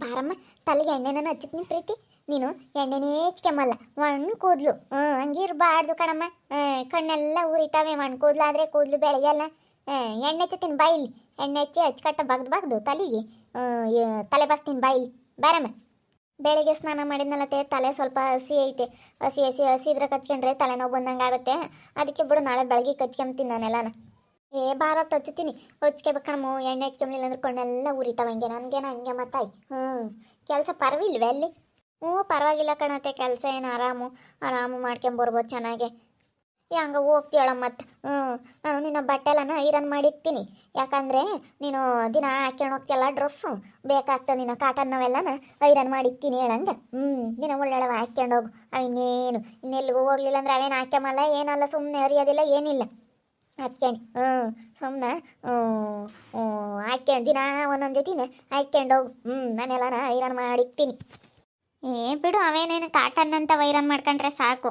ಬಾರಮ್ಮ, ತಲೆಗೆ ಎಣ್ಣೆನ ಹಚ್ಚತ್ನಿ ಪ್ರೀತಿ. ನೀನು ಎಣ್ಣೆನೇ ಹಚ್ಕೊಂಬಲ್ಲ, ಮಣ್ಣು ಕೂದಲು ಹಂಗಿರ್ಬಾರ್ದು ಕಣಮ್ಮ. ಕಣ್ಣೆಲ್ಲ ಉರಿತಾವೆ, ಮಣ್ಣು ಕೂದಲು ಆದರೆ ಕೂದಲು ಬೆಳೆಯಲ್ಲ. ಎಣ್ಣೆ ಹಚ್ಚತೀನಿ ಬಾಯಿಲಿ, ಎಣ್ಣೆ ಹಚ್ಚಿ ಹಚ್ಕಟ್ಟ ಬಗ್ದು ತಲೆಗೆ ತಲೆ ಬಸ್ತೀನಿ ಬಾಯಿಲಿ. ಬಾರಮ್ಮ. ಬೆಳಿಗ್ಗೆ ಸ್ನಾನ ಮಾಡಿದ್ನಲ್ಲತ್ತೆ, ತಲೆ ಸ್ವಲ್ಪ ಹಸಿ ಐತೆ. ಹಸಿ ಇದ್ರೆ ಕಚ್ಕೊಂಡ್ರೆ ತಲೆನೋವು ಬಂದಂಗೆ ಆಗುತ್ತೆ. ಅದಕ್ಕೆ ಬಿಡು, ನಾಳೆ ಬೆಳಗ್ಗೆ ಕಚ್ಕೊಂತೀನಿ ನಾನೆಲ್ಲನ. ಭಾರತ್ ಹಚ್ತೀನಿ, ಹಚ್ಕೋಬೇಕಣಮ್ಮ. ಎಣ್ಣೆ ಹಚ್ಕೊಂಬಿಲ್ಲ ಅಂದ್ರೆ ಕಣ್ಣೆಲ್ಲ ಉರಿತಾವ. ಹಂಗೆ ನನಗೇನ ಹಂಗೆ ಮತ್ತಾಯಿ. ಕೆಲಸ ಪರವಿಲ್ವೇ ಅಲ್ಲಿ? ಪರವಾಗಿಲ್ಲ ಕಣತ್ತೆ, ಕೆಲಸ ಏನು ಆರಾಮು ಮಾಡ್ಕೊಂಬರ್ಬೋದು ಚೆನ್ನಾಗೆ. ಹಂಗೆ ಹೋಗ್ತೀಯಳ ಮತ್ತೆ. ನಾನು ನಿನ್ನ ಬಟ್ಟೆ ಎಲ್ಲನ ಐರನ್ ಮಾಡಿಕ್ತೀನಿ. ಯಾಕಂದರೆ ನೀನು ದಿನ ಹಾಕ್ಕೊಂಡು ಹೋಗ್ತೀಯಲ್ಲ ಡ್ರೆಸ್ಸು, ಬೇಕಾಗ್ತವೆ ನಿನ್ನ ಕಾಟನ್ನವೆಲ್ಲನ ಐರನ್ ಮಾಡಿಕ್ತೀನಿ ಹೇಳಂಗೆ. ದಿನ ಒಳ್ಳೆಯವ ಹಾಕ್ಕೊಂಡು ಹೋಗು. ಅವಿನ್ನೇನು ಇನ್ನೆಲ್ಲಿಗೂ ಹೋಗ್ಲಿಲ್ಲ ಅಂದರೆ ಅವೇನು ಹಾಕ್ಯಮಲ್ಲ ಏನಲ್ಲ, ಸುಮ್ಮನೆ ಹರಿಯೋದಿಲ್ಲ ಏನಿಲ್ಲ. ಹಾಕ್ಯಂಡು ಸುಮ್ಮನೆ ಹಾಕ್ಯಂಡು ದಿನ ಒಂದೊಂದು ಜೊತಿನ ಹಾಕ್ಕೊಂಡು ಹೋಗು. ನಾನೆಲ್ಲನ ಐರನ್ ಮಾಡಿಕ್ತೀನಿ. ಬಿಡು, ಅವೇನೇನು ಕಾಟನ್ ಅಂತ ಐರನ್ ಮಾಡ್ಕೊಂಡ್ರೆ ಸಾಕು.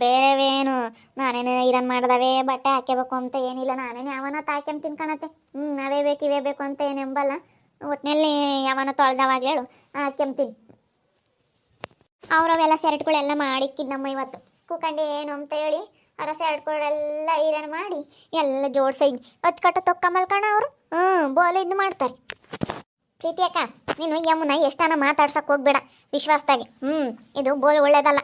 ಬೇರೆವೇನು ನಾನೇನು ಐರನ್ ಮಾಡ್ದವೇ ಬಟ್ಟೆ ಹಾಕ್ಯಬೇಕು ಅಂತ ಏನಿಲ್ಲ. ನಾನೇನು ಯಾವನ ತಾಯ್ಕೊಂತೀನಿ ಕಣತ್ತೆ. ಅವೇ ಬೇಕು ಇವೇ ಬೇಕು ಅಂತ ಏನು ಎಂಬಲ್ಲ. ಒಟ್ಟಿನಲ್ಲಿ ಯಾವನ ತೊಳೆದವಾಗ ಹೇಳು ಹಾಕ್ಯಂತೀನಿ. ಅವರವೆಲ್ಲ ಸೆರೆಟ್ಗಳೆಲ್ಲ ಮಾಡಿಕ್ಕಿದ್ನಮ್ಮ ಇವತ್ತು. ಕೂಕಂಡು ಏನು ಅಂತ ಹೇಳಿ ಅವರ ಸೆರೆಟ್ಗಳೆಲ್ಲ ಐರನ್ ಮಾಡಿ ಎಲ್ಲ ಜೋಡ್ಸೈ ಅಚ್ಚುಕಟ್ಟ ತೊಕ್ಕಂಬಲ್ಕಣ ಅವರು. ಬೋಲು ಇದು ಮಾಡ್ತಾರೆ. ಪ್ರೀತಿ ಅಕ್ಕ, ನೀನು ಯಮುನ ಎಷ್ಟಾನ ಮಾತಾಡ್ಸಕ್ಕೆ ಹೋಗ್ಬೇಡ ವಿಶ್ವಾಸದಾಗೆ. ಇದು ಬೋಲು ಒಳ್ಳೇದಲ್ಲ.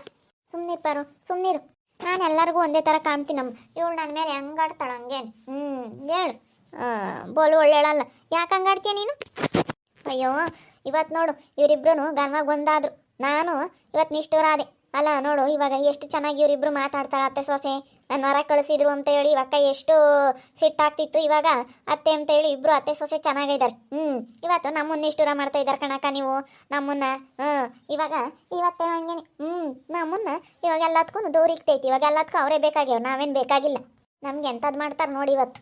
ಸುಮ್ಮನಿರ್ಪಾರು, ಸುಮ್ಮನಿರು. ನಾನು ಎಲ್ಲರಿಗೂ ಒಂದೇ ಥರ ಕಾಣ್ತೀನಮ್ಮ. ಇವಳು ನನ್ನ ಮೇಲೆ ಹೆಂಗಾಡ್ತಾಳ ಹಂಗೇನು. ಹೇಳು. ಬೋಲು ಒಳ್ಳೇಳಲ್ಲ. ಯಾಕೆ ಹಂಗಾಡ್ತೀಯ ನೀನು? ಅಯ್ಯೋ, ಇವತ್ತು ನೋಡು ಇವರಿಬ್ರು ಗನ್ವಾಗ ಒಂದಾದ್ರು. ನಾನು ಇವತ್ತು ನಿಷ್ಠೂರಾದೆ ಅಲ್ಲ. ನೋಡು ಇವಾಗ ಎಷ್ಟು ಚೆನ್ನಾಗಿ ಇವರಿಬ್ರು ಮಾತಾಡ್ತಾಳೆ. ಅತ್ತೆ ಸೊಸೆ ನನ್ನ ಹೊರ ಕಳಿಸಿದ್ರು ಅಂತ ಹೇಳಿ ಇವಕ್ಕ ಎಷ್ಟು ಸಿಟ್ಟಾಗ್ತಿತ್ತು. ಇವಾಗ ಅತ್ತೆ ಅಂತ ಹೇಳಿ ಇಬ್ರು ಅತ್ತೆ ಸೊಸೆ ಚೆನ್ನಾಗಿದ್ದಾರೆ. ಇವತ್ತು ನಮ್ಮನ್ನ ನಿಷ್ಠೂರ ಮಾಡ್ತಾ ಇದ್ದಾರೆ ಕಣಕ್ಕ ನೀವು ನಮ್ಮನ್ನ. ಇವತ್ತೇನೋ ಹಂಗೇನೆ. ನಮ್ಮನ್ನ ಇವಾಗ ಎಲ್ಲದಕ್ಕೂ ದೂರಿಗ್ತೈತಿ. ಇವಾಗ ಎಲ್ಲದಕ್ಕೂ ಅವರೇ ಬೇಕಾಗ್ಯಾವ, ನಾವೇನು ಬೇಕಾಗಿಲ್ಲ. ನಮ್ಗೆ ಎಂಥದ್ದು ಮಾಡ್ತಾರೆ ನೋಡಿ ಇವತ್ತು.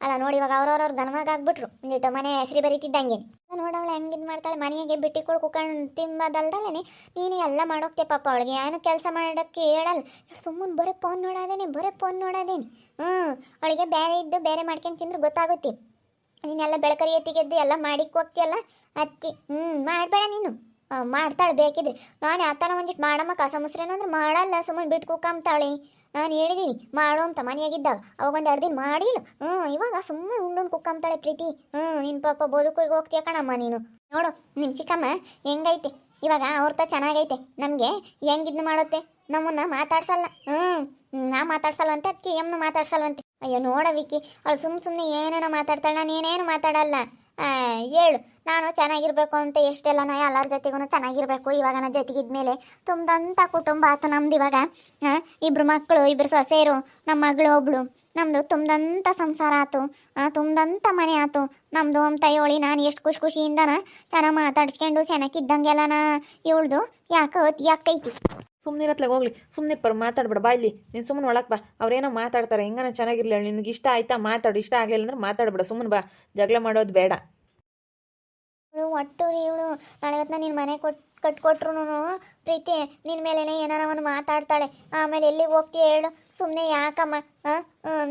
ಅಲ್ಲ ನೋಡಿ, ಇವಾಗ ಅವ್ರವ್ರವ್ರು ಗನವಾಗ ಆಗ್ಬಿಟ್ರು. ಒಂದಿಟ್ಟು ಮನೆ ಹೆಸರು ಬರೀತಿದ್ದಂಗೆ. ನೋಡವಳೆ ಹೆಂಗಿದ್ ಮಾಡ್ತಾಳೆ. ಮನೆಗೆ ಬಿಟ್ಟಿಗಳು ಕುಕೊಂಡು ತಿಂಬದಲ್ದಲ್ಲೇ ನೀನು ಎಲ್ಲ ಮಾಡೋಕ್ಕೆ. ಪಾಪ ಅವಳಿಗೆ ಏನು ಕೆಲಸ ಮಾಡೋಕ್ಕೆ ಹೇಳಲ್ಲ. ಸುಮ್ಮನೆ ಬರೀ ಫೋನ್ ನೋಡೋದೇನೆ. ಅವಳಿಗೆ ಬೇರೆ ಇದ್ದು ಬೇರೆ ಮಾಡ್ಕೊಂಡು ತಿಂದ್ರೆ ಗೊತ್ತಾಗುತ್ತೆ. ನೀನೆಲ್ಲ ಬೆಳಕರಿ ಎತ್ತಿಗೆದ್ದು ಎಲ್ಲ ಮಾಡಿಕ್ಕೆ ಹೋಗ್ತೀಯಲ್ಲ ಅದಕ್ಕೆ. ಮಾಡಬೇಡ ನೀನು. ಮಾಡ್ತಾಳೆ ಬೇಕಿದ್ರೆ. ನಾನು ಆತನ ಒಂದಿಟ್ಟು ಮಾಡಮ್ಮ ಕಸ ಮುಸ್ರೇನಂದ್ರೆ ಮಾಡಲ್ಲ, ಸುಮ್ಮನೆ ಬಿಟ್ಟು ಕುಕ್ಕಂತಾಳೆ. ನಾನು ಹೇಳಿದ್ದೀನಿ ಮಾಡು ಅಂತ ಮನೆಯಾಗಿದ್ದಾಗ. ಅವಾಗ ಒಂದು 2 ದಿನ ಮಾಡಿಲ್ಲ. ಇವಾಗ ಸುಮ್ಮನೆ ಉಂಡು ಕುಕ್ಕಂತಾಳೆ ಪ್ರೀತಿ. ನಿನ್ನ ಪಾಪ ಬದುಕಿಗೆ ಹೋಗ್ತೀಯ ಕಣಮ್ಮ ನೀನು. ನೋಡು ನಿಮ್ಮ ಚಿಕ್ಕಮ್ಮ ಹೆಂಗೈತೆ ಇವಾಗ. ಅವ್ರತ ಚೆನ್ನಾಗೈತೆ. ನಮಗೆ ಹೆಂಗಿದ್ನ ಮಾಡುತ್ತೆ, ನಮ್ಮನ್ನ ಮಾತಾಡ್ಸಲ್ಲ. ನಾ ಮಾತಾಡ್ಸಲ್ವಂತೆ, ಅದಕ್ಕೆ ಎಮ್ನು ಮಾತಾಡ್ಸಲ್ವಂತೆ. ಅಯ್ಯೋ ನೋಡ ವಿಕ್ಕಿ, ಅವಳು ಸುಮ್ಮನೆ ಏನೇನೋ ಮಾತಾಡ್ತಾಳೆ. ನಾನು ಏನೇನು ಮಾತಾಡಲ್ಲ. ಹೇಳು. ನಾನು ಚೆನ್ನಾಗಿರ್ಬೇಕು ಅಂತ ಎಷ್ಟೆಲ್ಲ ನಾ ಎಲ್ಲರ ಜೊತೆಗೂ ಚೆನ್ನಾಗಿರ್ಬೇಕು. ಇವಾಗ ನನ್ನ ಜೊತೆಗಿದ್ಮೇಲೆ ತುಂಬದಂಥ ಕುಟುಂಬ ಆಯ್ತು ನಮ್ದು. ಇವಾಗ 2 ಮಕ್ಕಳು, 2 ಸೊಸೆಯರು, ನಮ್ಮ ಮಗಳು ಒಬ್ಳು. ನಮ್ಮದು ತುಂಬದಂಥ ಸಂಸಾರ ಆಯ್ತು, ತುಂಬದಂಥ ಮನೆ ಆಯ್ತು ನಮ್ಮದು ಅಂತ ಹೇಳಿ ನಾನು ಎಷ್ಟು ಖುಷಿಯಿಂದನ ಚೆನ್ನಾಗಿ ಮಾತಾಡ್ಸ್ಕೊಂಡು ಚೆನ್ನಾಗಿದ್ದಂಗೆಲ್ಲನ ಇವಳ್ದು ಯಾಕೆ ಅತಿ ಆಗ್ತೈತಿ. ಸುಮ್ಮನಿರತ್ಲಾಗ ಹೋಗ್ಲಿ. ಸುಮ್ಮನೆ ಮಾತಾಡ್ಬೇಡ ಬಾಯ್ಲಿ. ನೀನು ಸುಮ್ಮನೆ ಒಳಗೆ ಬಾ. ಅವ್ರೇನೋ ಮಾತಾಡ್ತಾರೆ, ಹೆಂಗಾನ ಚೆನ್ನಾಗಿರ್ಲಿ. ನಿನಗೆ ಇಷ್ಟ ಆಯ್ತಾ ಮಾತಾಡು, ಇಷ್ಟ ಆಗಲಿಲ್ಲ ಅಂದ್ರೆ ಮಾತಾಡ್ಬೇಡ. ಸುಮ್ಮನೆ ಬಾ, ಜಗಳ ಮಾಡೋದು ಬೇಡ. ಒಟ್ಟು ಇವಳು ನಾಳೆ ಇವತ್ತು ನೀನು ಮನೆ ಕಟ್ಕೊಟ್ರು ಪ್ರೀತಿ ನಿನ್ನ ಮೇಲೇನೆ ಏನಾರ ಒಂದು ಮಾತಾಡ್ತಾಳೆ. ಆಮೇಲೆ ಎಲ್ಲಿಗೆ ಹೋಗ್ತೀಯ ಹೇಳು. ಸುಮ್ಮನೆ ಯಾಕಮ್ಮ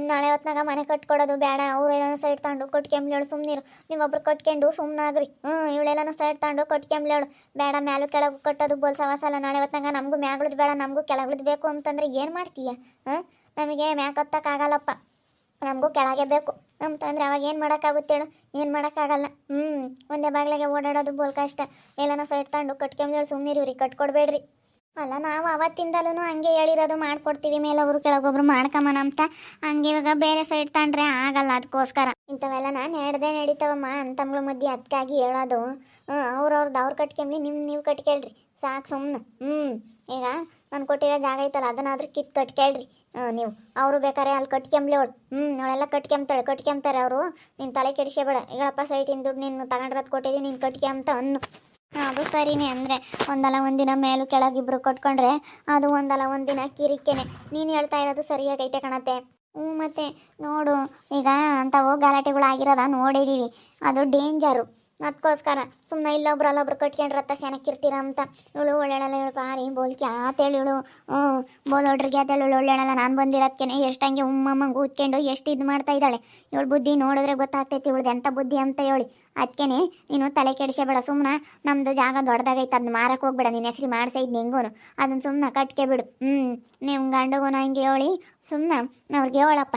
ನಾಳೆ ಹೊತ್ನಾಗ ಮನೆ ಕಟ್ಕೊಡೋದು ಬೇಡ. ಅವ್ರು ಎಲ್ಲಾನ ಸೈಡ್ ತಗೊಂಡು ಕೊಟ್ಕೊಂಬ್ಲೇಳು. ಸುಮ್ಮನಿರು. ನೀವೊಬ್ರು ಕಟ್ಕೊಂಡು ಸುಮ್ಮನಾಗ್ರಿ. ಇವಳೆಲ್ಲನ ಸೈಡ್ ತಗೊಂಡು ಕೊಟ್ಕೊಂಬ್ಲೇಳು. ಬೇಡ ಮ್ಯಾಲು ಕೆಳಗೆ ಕಟ್ಟೋದು ಬೋಲ್ಸವಸಲ್ಲ. ನಾಳೆ ಹೊತ್ನಾಗ ನಮಗೂ ಮ್ಯಾಗ್ಳದ್ದು ಬೇಡ, ನಮಗೂ ಕೆಳಗ್ಳದ್ದು ಬೇಕು ಅಂತಂದ್ರೆ ಏನು ಮಾಡ್ತೀಯ? ನಮಗೆ ಮ್ಯಾಕ್ ಹತ್ತಕ್ಕಾಗಲ್ಲಪ್ಪ, ನಮಗೂ ಕೆಳಗೆ ಬೇಕು ಅಂತಂದ್ರೆ ಅವಾಗ ಏನು ಮಾಡೋಕ್ಕಾಗುತ್ತೆ ಹೇಳು? ಏನು ಮಾಡೋಕ್ಕಾಗಲ್ಲ. ಒಂದೇ ಬಾಗಿಲಿಗೆ ಓಡಾಡೋದು ಬೋಲ್ ಕಷ್ಟ. ಎಲ್ಲನ ಸೈಡ್ ತಗೊಂಡು ಕಟ್ಕೊಂಬ್ಲೇಳು. ಸುಮ್ಮನಿರಿವ್ರಿ, ಕಟ್ಕೊಡ್ಬೇಡ್ರಿ. ಅಲ್ಲ ನಾವು ಅವತ್ತಿಂದಲೂ ಹಂಗೆ ಹೇಳಿರೋದು, ಮಾಡ್ಕೊಡ್ತೀವಿ ಮೇಲೊಬ್ರು ಕೆಳಗೊಬ್ರು ಮಾಡ್ಕಮ್ಮನ ಅಂತ. ಹಂಗೆ ಇವಾಗ ಬೇರೆ ಸೈಡ್ ತಗೊಂಡ್ರೆ ಆಗಲ್ಲ. ಅದಕ್ಕೋಸ್ಕರ ಇಂಥವೆಲ್ಲ ನಾನು ಹೇಳ್ದೆ ನಡೀತಾವಮ್ಮ ಅಂತಮ್ಗಳ ಮಧ್ಯೆ. ಅದಕ್ಕಾಗಿ ಹೇಳೋದು. ಅವ್ರವ್ರದ್ದು ಅವ್ರು ಕಟ್ಕೊಂಬ್ಲಿ, ನೀವು ಕಟ್ಕೊಳ್ರಿ ಸಾಕು ಸುಮ್ಮನೆ. ಈಗ ನಾನು ಕೊಟ್ಟಿರೋ ಜಾಗ ಐತಲ್ಲ ಅದನ್ನಾದ್ರೂ ಕಿತ್ತು ಕಟ್ಕೊಳ್ರಿ ನೀವು. ಅವರು ಬೇಕಾರೆ ಅಲ್ಲಿ ಕಟ್ಕೊಂಬ್ಲಿ ಅವಳು. ಅವಳೆಲ್ಲ ಕಟ್ಕೊಂತಾರೆ ಅವರು. ನೀನು ತಲೆ ಕೆಡಿಸ್ಬೇಡ. ಈಗಳಪ್ಪ ಸೈಟಿನ ದುಡ್ಡು ನೀನು ತಗೊಂಡ್ರದ್ದು ಕೊಟ್ಟಿದ್ದೀವಿ, ನೀನು ಕಟ್ಕೊಂತ ಅನ್ನು. ಅದು ಸರಿನೇ. ಅಂದರೆ ಒಂದಲ್ಲ ಒಂದಿನ ಮೇಲೂ ಕೆಳಗಿಬ್ರು ಕಟ್ಕೊಂಡ್ರೆ ಅದು ಒಂದಲ್ಲ ಒಂದಿನ ಕಿರಿಕೆನೆ. ನೀನು ಹೇಳ್ತಾ ಇರೋದು ಸರಿಯಾಗೈತೆ ಕಣತ್ತೆ. ಮತ್ತೆ ನೋಡು, ಈಗ ಅಂಥವು ಗಲಾಟೆಗಳು ಆಗಿರೋದ ನೋಡಿದ್ದೀವಿ. ಅದು ಡೇಂಜರು. ಅದಕ್ಕೋಸ್ಕರ ಸುಮ್ಮನೆ ಇಲ್ಲೊಬ್ರು ಅಲ್ಲೊಬ್ರು ಕಟ್ಕೊಂಡ್ರತ್ತ ಚೆನ್ನಾಗಿರ್ತೀರ ಅಂತ. ಇವಳು ಒಳ್ಳೆಳಲ್ಲ. ಇವಳು ಪಾರಿ ಬೋಲ್ಕಿ ಆತೇಳಿ ಇವಳು. ಬೋಲ್ ಹೊಡ್ರಿಗೆ ಆತೇಳಿ ಇವಳು ಒಳ್ಳೆಳಲ್ಲ. ನಾನು ಬಂದಿರೋದಕ್ಕೆ ಎಷ್ಟಂಗೆ ಉಮ್ಮಮ್ಮಂಗೆ ಕೂತ್ಕೊಂಡು ಎಷ್ಟು ಇದು ಮಾಡ್ತಾ ಇದ್ದಾಳೆ. ಇವಳು ಬುದ್ಧಿ ನೋಡಿದ್ರೆ ಗೊತ್ತಾಗ್ತೈತಿ ಇವಳ್ದು ಎಂಥ ಬುದ್ಧಿ ಅಂತ ಹೇಳಿ. ಅದಕ್ಕೆ ನೀನು ತಲೆ ಕೆಡಿಸಬೇಡ. ಸುಮ್ಮನೆ ನಮ್ಮದು ಜಾಗ ದೊಡ್ಡದಾಗೈತೆ, ಅದನ್ನ ಮಾರಕ್ಕೆ ಹೋಗ್ಬೇಡ. ನಿನ್ನ ಹೆಸ್ರು ಮಾಡ್ಸೈದು ಹೆಂಗೂ ಅದನ್ನು ಸುಮ್ಮನೆ ಕಟ್ಕೆ ಬಿಡು. ನಿಮ್ಮ ಗಂಡಗೂ ಹಿಂಗೆ ಹೇಳಿ ಸುಮ್ಮನೆ ಅವ್ರಿಗೆ ಹೇಳಪ್ಪ.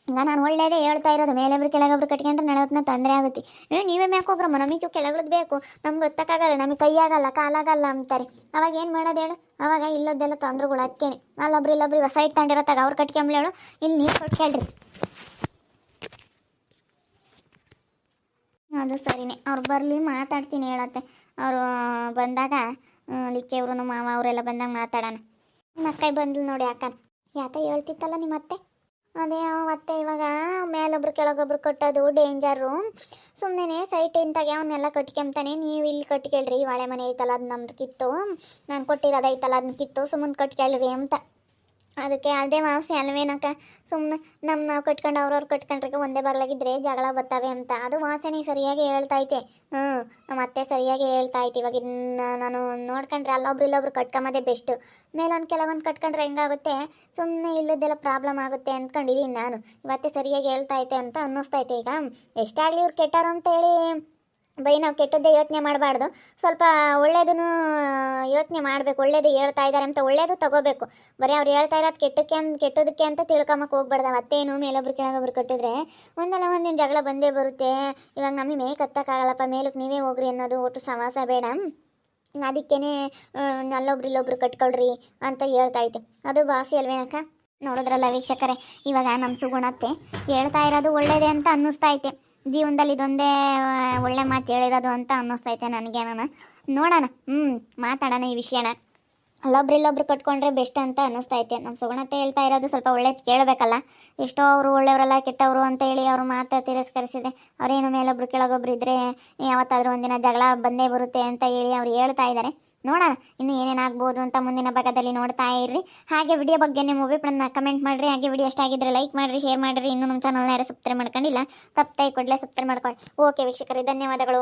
ಈಗ ನಾನು ಒಳ್ಳೇದೇ ಹೇಳ್ತಾ ಇರೋದು. ಮೇಲೊಬ್ರು ಕೆಳಗೊಬ್ರು ಕಟ್ಕೊಂಡ್ರೆ ನಳವತ್ನ ತೊಂದರೆ ಆಗುತ್ತೆ. ನೀವೇ ಮ್ಯಾಕ್ ಹೋಗ್ರಮ್ಮ, ನಮಗೆ ಕೆಳಗಳದ್ದು ಬೇಕು, ನಮ್ಗೆ ಗೊತ್ತಾಗಲ್ಲ, ನಮಗೆ ಕೈಯಾಗಲ್ಲ ಕಾಲಾಗಲ್ಲ ಅಂತಾರೆ. ಅವಾಗ ಏನು ಮಾಡೋದು ಹೇಳು? ಅವಾಗ ಇಲ್ಲದ್ದೆಲ್ಲ ತೊಂದರೆಗಳು. ಅದಕ್ಕೇನೆ ಅಲ್ಲೊಬ್ರು ಇಲ್ಲೊಬ್ರು ಹೊಸ ಇಟ್ಕೊಂಡಿರತ್ತಾಗ ಅವ್ರು ಕಟ್ಕೊಂಬ್ಲೇಳು, ಇಲ್ಲಿ ನೀವು ಕಟ್ಕೊಳ್ರಿ. ಅದು ಸರಿನೇ, ಅವ್ರು ಬರಲಿ ಮಾತಾಡ್ತೀನಿ ಹೇಳತ್ತೆ. ಅವರು ಬಂದಾಗ ಲಿಕ್ಕೆ ಇವರು ಮಾವ ಅವರೆಲ್ಲ ಬಂದಾಗ ಮಾತಾಡೋಣ. ನಿಮ್ಮ ಅಕ್ಕ ಬಂದ್ಲು ನೋಡಿ ಅಕ್ಕ. ಯಾತ ಹೇಳ್ತಿತ್ತಲ್ಲ ನಿಮ್ಮ ಅತ್ತೆ? ಅದೇ ಮತ್ತೆ ಇವಾಗ ಮೇಲೊಬ್ರು ಕೆಳಗೊಬ್ರು ಕಟ್ಟೋದು ಡೇಂಜರು. ಸುಮ್ಮನೆ ಸೈಟ್ ಇಂತಾಗೆ ಅವನ್ನೆಲ್ಲ ಕಟ್ಕೊಂತಾನೆ. ನೀವು ಇಲ್ಲಿ ಕಟ್ಕೊಳ್ರಿ, ಬಾಳೆ ಮನೆ ಐತಲ್ಲ ಅದು ನಮ್ದು ಕಿತ್ತು, ನಾನು ಕೊಟ್ಟಿರೋದೈತಲ್ಲ ಅದನ್ನ ಕಿತ್ತು ಸುಮ್ಮನೆ ಕಟ್ಕೊಳ್ರಿ ಅಂತ. ಅದಕ್ಕೆ ಅದೇ ವಾಸಿ ಅಲ್ವೇನಕ್ಕ? ಸುಮ್ಮನೆ ನಾವು ಕಟ್ಕೊಂಡು ಅವ್ರವ್ರು ಕಟ್ಕೊಂಡ್ರೆ ಒಂದೇ ಬರ್ಲಾಗಿದ್ರೆ ಜಗಳ ಬರ್ತವೆ ಅಂತ. ಅದು ವಾಸನೆ ಸರಿಯಾಗಿ ಹೇಳ್ತೈತೆ. ನಮ್ಮ ಅತ್ತೆ ಸರಿಯಾಗಿ ಹೇಳ್ತಾಯ್ತು. ಇವಾಗ ನಾನು ನೋಡ್ಕೊಂಡ್ರೆ ಅಲ್ಲೊಬ್ರು ಇಲ್ಲೊಬ್ರು ಕಟ್ಕೊಂಬೋದೇ ಬೆಸ್ಟು. ಮೇಲೊಂದು ಕೆಲವೊಂದು ಕಟ್ಕೊಂಡ್ರೆ ಹೆಂಗಾಗುತ್ತೆ, ಸುಮ್ಮನೆ ಇಲ್ಲದೆಲ್ಲ ಪ್ರಾಬ್ಲಮ್ ಆಗುತ್ತೆ ಅಂದ್ಕೊಂಡಿದ್ದೀನಿ ನಾನು. ಇವತ್ತೇ ಸರಿಯಾಗಿ ಹೇಳ್ತೈತೆ ಅಂತ ಅನ್ನಿಸ್ತೈತೆ. ಈಗ ಎಷ್ಟೇ ಆಗಲಿ ಇವ್ರು ಕೆಟ್ಟರು ಅಂತೇಳಿ ನಾವು ಕೆಟ್ಟದ್ದೇ ಯೋಚನೆ ಮಾಡಬಾರ್ದು. ಸ್ವಲ್ಪ ಒಳ್ಳೇದನ್ನು ಯೋಚನೆ ಮಾಡಬೇಕು. ಒಳ್ಳೇದು ಹೇಳ್ತಾ ಇದ್ದಾರೆ ಅಂತ ಒಳ್ಳೇದು ತಗೋಬೇಕು. ಬರೀ ಅವ್ರು ಹೇಳ್ತಾ ಇರೋದು ಕೆಟ್ಟದಕ್ಕೆ ಅಂತ ತಿಳ್ಕೊಂಬಕ್ಕೆ ಹೋಗ್ಬಾರ್ದು. ಮತ್ತೇನು ಮೇಲೊಬ್ರು ಕೆಳಗೊಬ್ರು ಕಟ್ಟಿದ್ರೆ ಒಂದಲ್ಲ ಒಂದಿನ ಜಗಳ ಬಂದೇ ಬರುತ್ತೆ. ಇವಾಗ ನಮಗೆ ಮೇಕ್ ಹತ್ತಕ್ಕಾಗಲ್ಲಪ್ಪ, ಮೇಲಕ್ಕೆ ನೀವೇ ಹೋಗ್ರಿ ಅನ್ನೋದು ಒಟ್ಟು ಸವಾಸ ಬೇಡ. ಅದಕ್ಕೇ ಅಲ್ಲೊಬ್ರು ಇಲ್ಲೊಬ್ರು ಕಟ್ಕೊಳ್ರಿ ಅಂತ ಹೇಳ್ತೈತೆ. ಅದು ಬಾಸಿ ಅಲ್ವೇನಕ್ಕ? ನೋಡಿದ್ರಲ್ಲ ವೀಕ್ಷಕರೇ, ಇವಾಗ ನಮ್ಮ ಸುಗುಣತ್ತೆ ಹೇಳ್ತಾ ಇರೋದು ಒಳ್ಳೇದೇ ಅಂತ ಅನ್ನಿಸ್ತೈತೆ. ಜೀವನದಲ್ಲಿ ಇದೊಂದೇ ಒಳ್ಳೆ ಮಾತು ಹೇಳಿರೋದು ಅಂತ ಅನ್ನಿಸ್ತೈತೆ ನನಗೇನ. ನೋಡೋಣ, ಮಾತಾಡೋಣ ಈ ವಿಷಯನ. ಅಲ್ಲೊಬ್ರು ಕಟ್ಕೊಂಡ್ರೆ ಬೆಸ್ಟ್ ಅಂತ ಅನ್ನಿಸ್ತೈತೆ. ನಮ್ಮ ಸುಗುಣತೆ ಹೇಳ್ತಾ ಇರೋದು ಸ್ವಲ್ಪ ಒಳ್ಳೇದು ಕೇಳಬೇಕಲ್ಲ. ಎಷ್ಟೋ ಅವರು ಒಳ್ಳೆಯವರಲ್ಲ ಕೆಟ್ಟವರು ಅಂತ ಹೇಳಿ ಅವ್ರು ಮಾತು ತಿರಸ್ಕರಿಸಿದ್ರೆ ಅವರೇನು ಮೇಲೊಬ್ರು ಕೆಳಗೊಬ್ರು ಇದ್ದರೆ ಯಾವತ್ತಾದರೂ ಒಂದಿನ ಜಗಳ ಬಂದೇ ಬರುತ್ತೆ ಅಂತ ಹೇಳಿ ಅವ್ರು ಹೇಳ್ತಾ ಇದ್ದಾರೆ. ನೋಡೋಣ ಇನ್ನು ಏನೇನಾಗ್ಬೋದು ಅಂತ ಮುಂದಿನ ಭಾಗದಲ್ಲಿ ನೋಡ್ತಾ ಇರ್ರಿ. ಹಾಗೆ ವಿಡಿಯೋ ಬಗ್ಗೆ ನಿಮ್ಮ ಅಭಿಪ್ರಾಯನ ಕಮೆಂಟ್ ಮಾಡಿರಿ. ಹಾಗೆ ವಿಡಿಯೋ ಇಷ್ಟ ಆಗಿದ್ರೆ ಲೈಕ್ ಮಾಡಿರಿ, ಶೇರ್ ಮಾಡಿರಿ. ಇನ್ನೂ ನಮ್ಮ ಚಾನಲ್ನ ಯಾರು ಸಬ್ಸ್ಕ್ರೈಬ್ ಮಾಡ್ಕೊಂಡಿಲ್ಲ, ತಪ್ಪದೆ ಕೂಡಲೇ ಸಬ್ಸ್ಕ್ರೈಬ್ ಮಾಡ್ಕೊಳ್ಳಿ. ಓಕೆ ವೀಕ್ಷಕರೇ, ಧನ್ಯವಾದಗಳು.